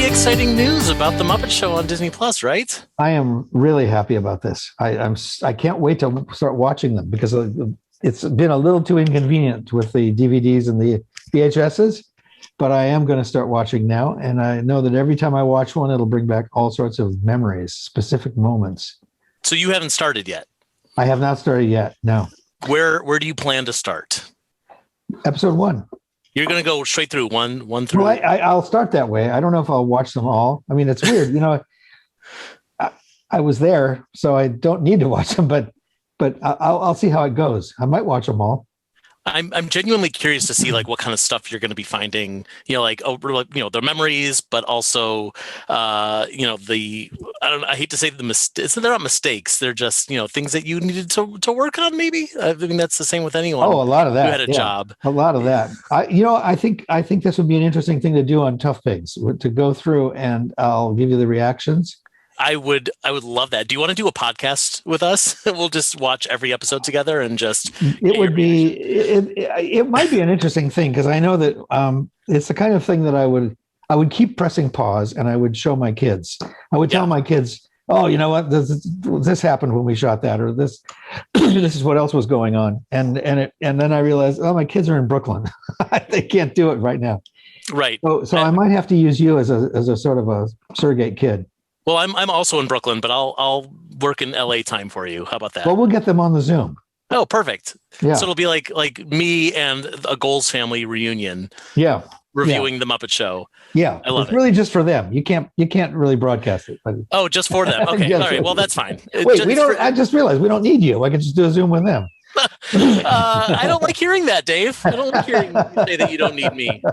exciting news about the Muppet Show on Disney Plus, right? I am really happy about this. I can't wait to start watching them because it's been a little too inconvenient with the DVDs and the VHSs, but I am going to start watching now. And I know that every time I watch one, it'll bring back all sorts of memories, specific moments. So you haven't started yet? I have not started yet, no. Where do you plan to start? Episode 1. You're going to go straight through one through. Well, I'll start that way. I don't know if I'll watch them all. I mean, it's weird, I was there, so I don't need to watch them, but I'll see how it goes. I might watch them all. I'm genuinely curious to see like what kind of stuff you're going to be finding, their memories, but also, I hate to say they're not mistakes. They're just, things that you needed to work on. Maybe. I mean, that's the same with anyone. Oh, a lot of that. Who had a job. A lot of that. I think this would be an interesting thing to do on ToughPigs, to go through and I'll give you the reactions. I would love that. Do you want to do a podcast with us? We'll just watch every episode together and just. It might be an interesting thing because I know that it's the kind of thing that I would keep pressing pause and I would show my kids. I would tell my kids, "Oh, you know what? This happened when we shot that, or this this is what else was going on." And then I realized, oh, my kids are in Brooklyn. They can't do it right now. Right. So I might have to use you as a sort of a surrogate kid. Well, I'm also in Brooklyn, but I'll work in LA time for you. How about that? Well, we'll get them on the Zoom. Oh, perfect. Yeah. So it'll be like me and a Goelz family reunion. Yeah. Reviewing the Muppet Show. Yeah. I love it's really just for them. You can't really broadcast it. Oh, just for them. Okay. All right. Well, that's fine. Wait, I just realized we don't need you. I can just do a Zoom with them. I don't like hearing that, Dave. I don't like hearing you say that you don't need me.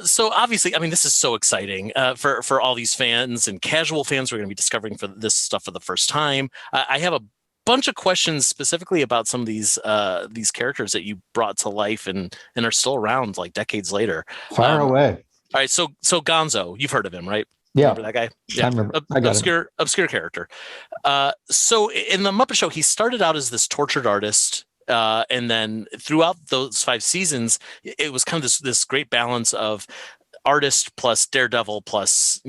So obviously, I mean, this is so exciting for all these fans and casual fans who are going to be discovering for this stuff for the first time. I have a bunch of questions specifically about some of these characters that you brought to life and are still around like decades later. Fire away. All right, so Gonzo, you've heard of him, right? Yeah, remember that guy? Yeah, I remember. I got obscure character. So in the Muppet Show, he started out as this tortured artist. And then throughout those 5 seasons, it was kind of this great balance of artist plus daredevil plus,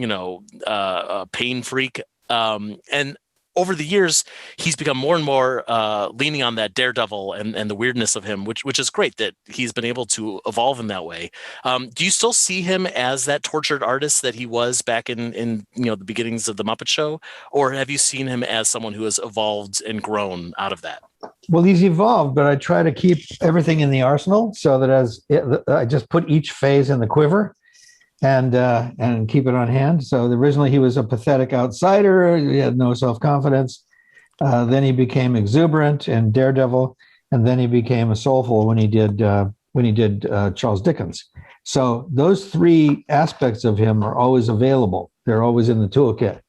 pain freak. And over the years, he's become more and more leaning on that daredevil and the weirdness of him, which is great that he's been able to evolve in that way. Do you still see him as that tortured artist that he was back in the beginnings of the Muppet Show? Or have you seen him as someone who has evolved and grown out of that? Well, he's evolved, but I try to keep everything in the arsenal so that I just put each phase in the quiver and keep it on hand. So originally he was a pathetic outsider. He had no self-confidence. Then he became exuberant and daredevil, and then he became a soulful when he did Charles Dickens. So those 3 aspects of him are always available. They're always in the toolkit,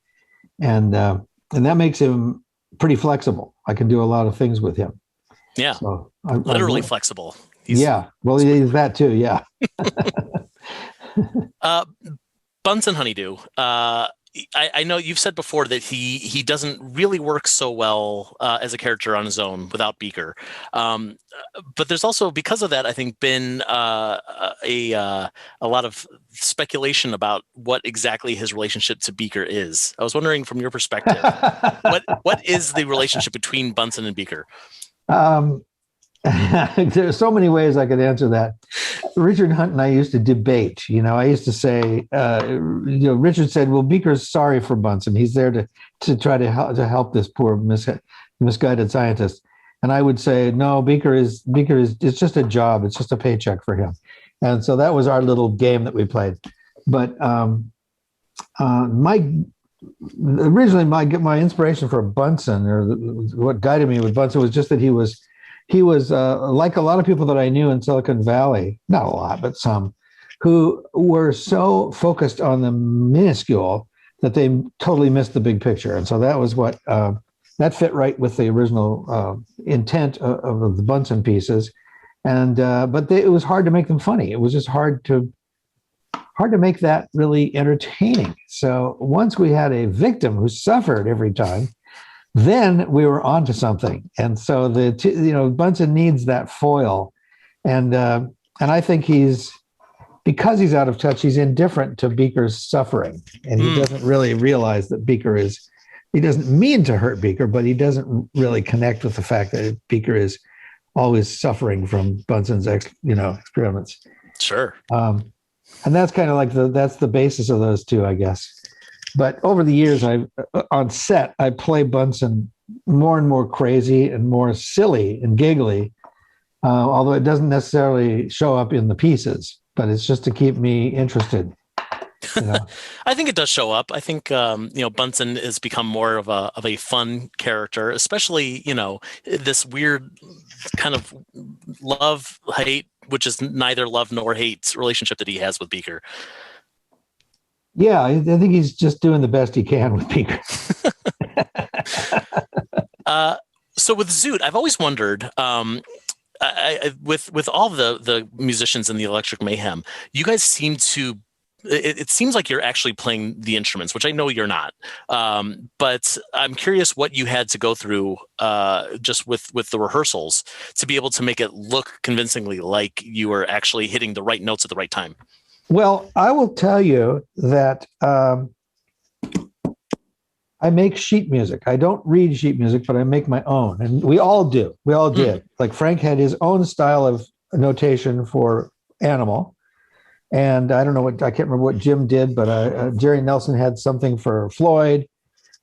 and that makes him pretty flexible. I can do a lot of things with him. Yeah. So literally flexible. Well, he's that too. Yeah. Bunsen Honeydew. I know you've said before that he doesn't really work so well as a character on his own without Beaker. But there's also, because of that, I think been a lot of speculation about what exactly his relationship to Beaker is. I was wondering, from your perspective, what is the relationship between Bunsen and Beaker? There's so many ways I could answer that. Richard Hunt and I used to debate. I used to say, Richard said, "Well, Beaker's sorry for Bunsen. He's there to try to help this poor misguided scientist." And I would say, "No, Beaker is. It's just a job. It's just a paycheck for him." And so that was our little game that we played. But originally my inspiration for Bunsen, or what guided me with Bunsen, was just that he was like a lot of people that I knew in Silicon Valley, not a lot, but some, who were so focused on the minuscule that they totally missed the big picture. And so that was what that fit right with the original intent of the Bunsen pieces. And but it was hard to make them funny. It was just hard to make that really entertaining. So once we had a victim who suffered every time, then we were onto something. And so Bunsen needs that foil, and I think he's because he's out of touch, he's indifferent to Beaker's suffering, and he doesn't really realize that he doesn't mean to hurt Beaker, but he doesn't really connect with the fact that Beaker is always suffering from Bunsen's experiments. Sure. And that's kind of like that's the basis of those two, I guess. But over the years, on set, I play Bunsen more and more crazy and more silly and giggly, although it doesn't necessarily show up in the pieces, but it's just to keep me interested. I think it does show up. I think Bunsen has become more of a fun character, especially this weird kind of love-hate, which is neither love nor hate relationship that he has with Beaker. Yeah, I think he's just doing the best he can with Beaker. So with Zoot, I've always wondered, with all the musicians in the Electric Mayhem, you guys seem to. It seems like you're actually playing the instruments, which I know you're not. But I'm curious what you had to go through just with the rehearsals to be able to make it look convincingly like you were actually hitting the right notes at the right time. Well, I will tell you that I make sheet music. I don't read sheet music, but I make my own. And we all do. We all did. Like Frank had his own style of notation for Animal. And I can't remember what Jim did, but Jerry Nelson had something for Floyd.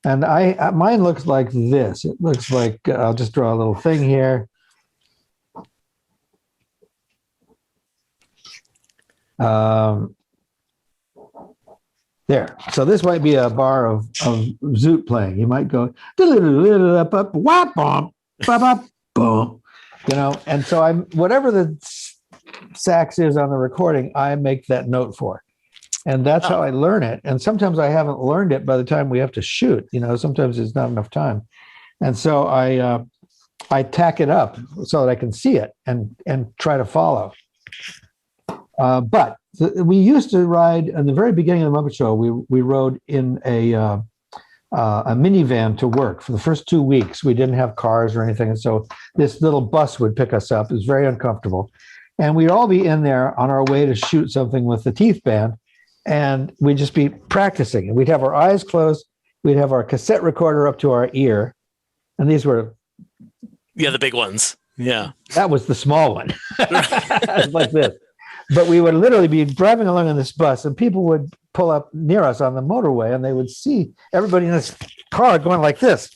And mine looks like this. It looks like, I'll just draw a little thing here. There. So this might be a bar of Zoot playing. You might go, and so whatever the sax is on the recording, I make that note for. And that's how I learn it. And sometimes I haven't learned it by the time we have to shoot. Sometimes there's not enough time. And so I tack it up so that I can see it and try to follow. But we used to ride in the very beginning of the Muppet Show. We rode in a minivan to work for the first 2 weeks. We didn't have cars or anything, and so this little bus would pick us up. It was very uncomfortable, and we'd all be in there on our way to shoot something with the Teeth Band, and we'd just be practicing. And we'd have our eyes closed. We'd have our cassette recorder up to our ear, and these were the big ones. Yeah, that was the small one, like this. But we would literally be driving along in this bus, and people would pull up near us on the motorway, and they would see everybody in this car going like this.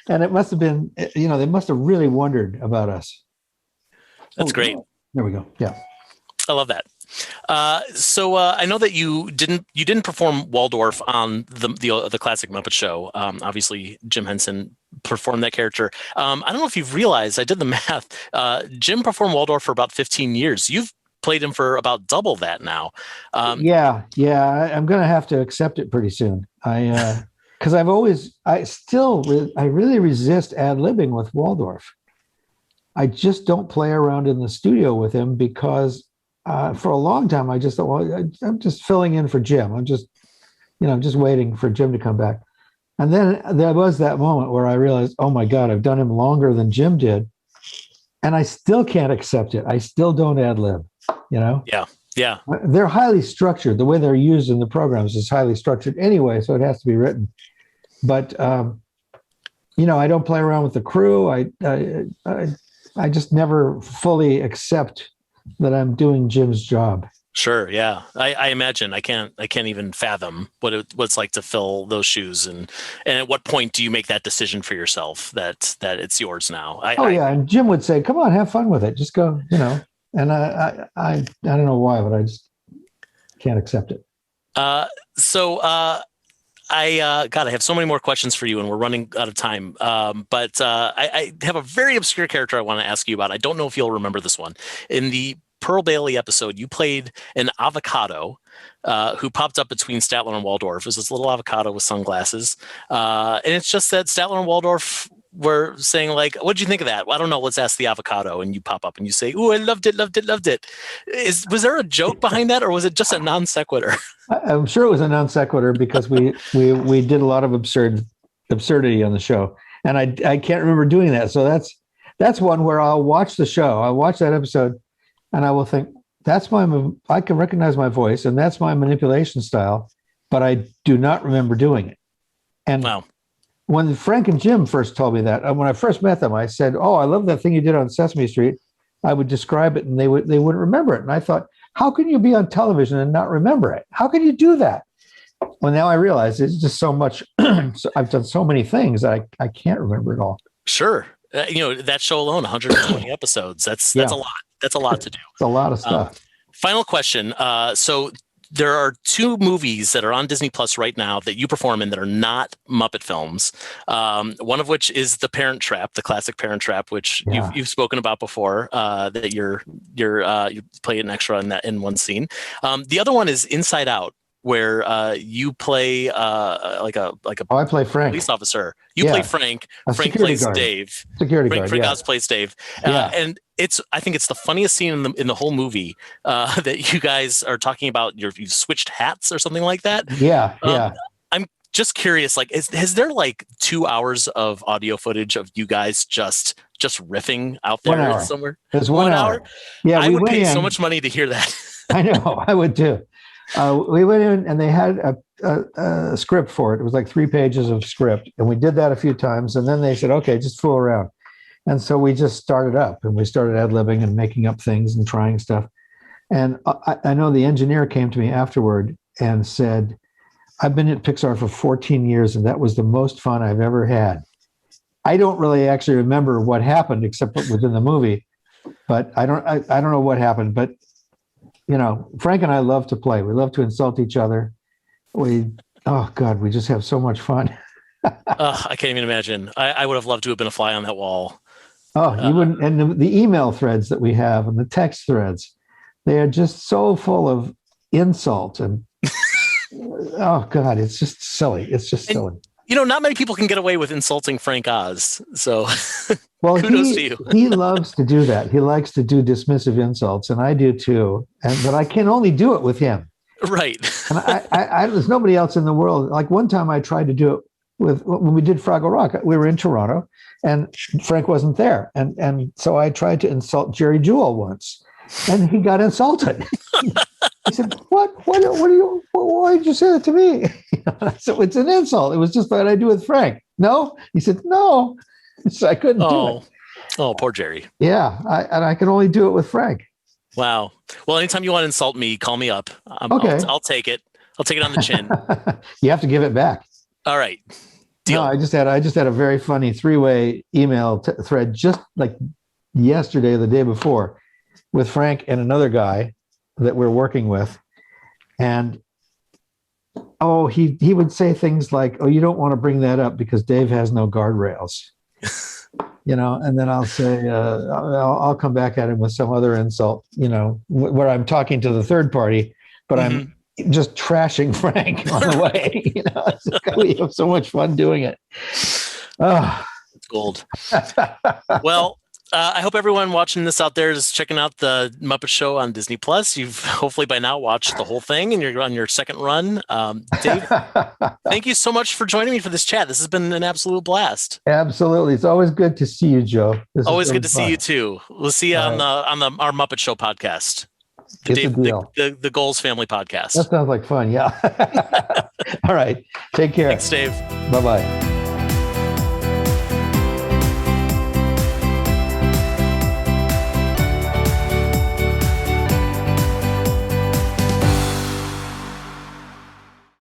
And it must have been, they must have really wondered about us. That's great. There we go. Yeah. I love that. So I know that you didn't perform Waldorf on the classic Muppet Show. Obviously, Jim Henson performed that character. I don't know if you've realized, I did the math. Jim performed Waldorf for about 15 years. You've played him for about double that now. Yeah. I'm going to have to accept it pretty soon. Because I really resist ad-libbing with Waldorf. I just don't play around in the studio with him because for a long time, I just thought, well, I'm just filling in for Jim. I'm just waiting for Jim to come back. And then there was that moment where I realized, oh my God, I've done him longer than Jim did. And I still can't accept it. I still don't ad lib, Yeah. They're highly structured. The way they're used in the programs is highly structured anyway, so it has to be written. But, I don't play around with the crew. I just never fully accept that I'm doing Jim's job. Sure. Yeah. I imagine I can't even fathom what it's like to fill those shoes. And at what point do you make that decision for yourself that it's yours now? And Jim would say, come on, have fun with it. Just go, and I don't know why, but I just can't accept it. I have so many more questions for you and we're running out of time. But I have a very obscure character I want to ask you about. I don't know if you'll remember this one. In the Pearl Bailey episode, you played an avocado who popped up between Statler and Waldorf. It was this little avocado with sunglasses. And it's just that Statler and Waldorf were saying, like, what'd you think of that? Well, I don't know. Let's ask the avocado. And you pop up and you say, "Ooh, I loved it. Was there a joke behind that, or was it just a non sequitur? I'm sure it was a non sequitur because we did a lot of absurdity on the show. And I can't remember doing that. So that's one where I'll watch the show. I'll watch that episode and I will think, I can recognize my voice, and that's my manipulation style, but I do not remember doing it. And Wow. when Frank and Jim first told me that, when I first met them, I said, "Oh, I love that thing you did on Sesame Street." I would describe it, and they wouldn't remember it. And I thought, how can you be on television and not remember it? How can you do that? Well, now I realize it's just so much. I've done so many things that I can't remember it all. Sure. That show alone, 120 episodes. That's a lot. That's a lot to do. It's a lot of stuff. Final question. So there are 2 movies that are on Disney Plus right now that you perform in that are not Muppet films. One of which is The Parent Trap, the classic Parent Trap, which you've spoken about before. That you play an extra in one scene. The other one is Inside Out, where you play I play Frank, police officer. You play Frank. Frank plays guard. Dave. Security guard. Frank Oz plays Dave. And I think it's the funniest scene in the whole movie that you guys are talking about. You've switched hats or something like that. Yeah. I'm just curious. Like, has there 2 hours of audio footage of you guys just riffing out there somewhere? There's 1 hour. Yeah, I would pay so much money to hear that. I know, I would too. We went in and they had a script for it. It was like 3 pages of script. And we did that a few times. And then they said, okay, just fool around. And so we just started up and we started ad-libbing and making up things and trying stuff. And I know the engineer came to me afterward and said, I've been at Pixar for 14 years and that was the most fun I've ever had. I don't really actually remember what happened except within the movie, but I don't know what happened. But Frank and I love to play. We love to insult each other. We just have so much fun. I can't even imagine. I would have loved to have been a fly on that wall. Oh, you wouldn't. And the email threads that we have and the text threads, they are just so full of insult and oh God, it's just silly. It's just silly. Not many people can get away with insulting Frank Oz. So well, kudos to you. He loves to do that. He likes to do dismissive insults, and I do too. But I can only do it with him. Right. And I there's nobody else in the world. Like one time I tried to do it when we did Fraggle Rock. We were in Toronto and Frank wasn't there. And so I tried to insult Jerry Jewell once and he got insulted. He said, why did you say that to me? So it's an insult. It was just what I do with Frank. No? He said, no. So I couldn't do it. Oh, poor Jerry. Yeah. I can only do it with Frank. Wow. Well, anytime you want to insult me, call me up. Okay. I'll take it. I'll take it on the chin. You have to give it back. All right. Deal. No, I just had a very funny 3-way email thread just like yesterday or the day before with Frank and another guy that we're working with. And he would say things like, oh, you don't want to bring that up because Dave has no guardrails. And then I'll say, I'll come back at him with some other insult, where I'm talking to the third party, but I'm just trashing Frank on the way. We have so much fun doing it. Oh, it's gold. Well, I hope everyone watching this out there is checking out the Muppet Show on Disney Plus. You've hopefully by now watched the whole thing and you're on your second run. Dave, thank you so much for joining me for this chat. This has been an absolute blast. Absolutely. It's always good to see you, Joe. Always good to see you too. We'll see you on our Muppet Show podcast. The Goelz Family Podcast. That sounds like fun. Yeah. All right. Take care. Thanks, Dave. Bye-bye.